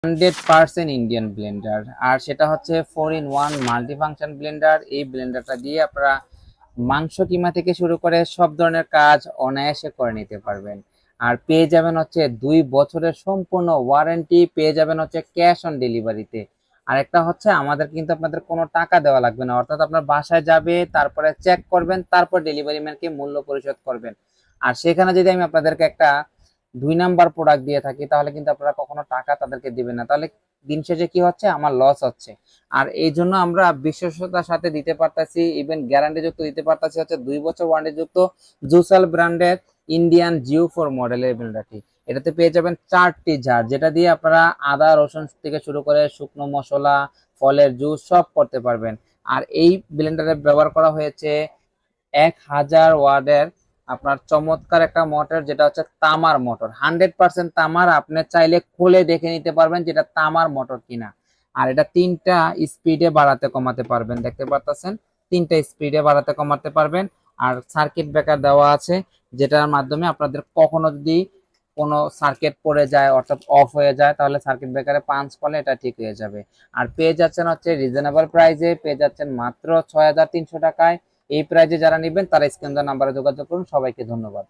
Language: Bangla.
100% ইন্ডিয়ান ব্লেন্ডার, আর সেটা হচ্ছে 4-in-1 মাল্টিফাংশন ব্লেন্ডার। এই ব্লেন্ডারটা দিয়ে আপনারা মাংস কিমা থেকে শুরু করে সব ধরনের কাজ অনায়াসে করে নিতে পারবেন। আর পেয়ে যাবেন হচ্ছে 2 বছরের সম্পূর্ণ ওয়ারেন্টি, পেয়ে যাবেন হচ্ছে ক্যাশ অন ডেলিভারিতে। আর একটা হচ্ছে আমাদের কিন্তু আপনাদের কোনো টাকা দেওয়া লাগবে না, অর্থাৎ আপনার বাসায় যাবে, তারপরে চেক করবেন, তারপর ডেলিভারি ম্যানকে মূল্য পরিশোধ করবেন। আর সেখানে যদি আমি আপনাদেরকে একটা 2 নাম্বার প্রোডাক্ট দিয়ে থাকি, তাহলে কিন্তু আপনারা কখনো টাকা তাদেরকে দিবেন না, তাহলে দিন শেষে কি হচ্ছে, আমার লস হচ্ছে। আর এই জন্য আমরা বিশ্বস্ততার সাথে দিতে পারতাছি, ইভেন গ্যারান্টি যুক্ত দিতে পারতাছি হচ্ছে 2 বছর ওয়ারেন্টি যুক্ত জুসাল ব্র্যান্ডের ইন্ডিয়ান জিও 4 মডেলের ব্লেন্ডারটি। এটাতে পেয়ে যাবেন 4টি জার, যেটা দিয়ে আপনারা আদা রসুন থেকে শুরু করে শুকনো মশলা, ফলের জুস সব করতে পারবেন। আর এই ব্লেন্ডারে ব্যবহার করা হয়েছে 1000 ওয়াটের আপনার চমৎকার একটা মোটর, যেটা হচ্ছে তামার মোটর, 100% তামার। আপনি চাইলে খুলে দেখে নিতে পারবেন যেটা তামার মোটর কিনা। আর এটা 3টা স্পিডে বাড়াতে কমাতে পারবেন, দেখতে পারতেছেন 3টা স্পিডে বাড়াতে কমাতে পারবেন। আর সার্কিট ব্রেকার দেওয়া আছে, যেটার মাধ্যমে আপনাদের কখনো যদি কোনো সার্কিট পড়ে যায় অর্থাৎ অফ হয়ে যায়, তাহলে সার্কিট ব্রেকারে পাঞ্চ করলে এটা ঠিক হয়ে যাবে। আর পেয়ে যাচ্ছেন হচ্ছে রিজনেবল প্রাইসে, পেয়ে যাচ্ছেন মাত্র 6300 টাকায়। এই প্রাইজে যারা নেবেন তারা স্ক্রিন দেওয়া নাম্বারে যোগাযোগ করুন। সবাইকে ধন্যবাদ।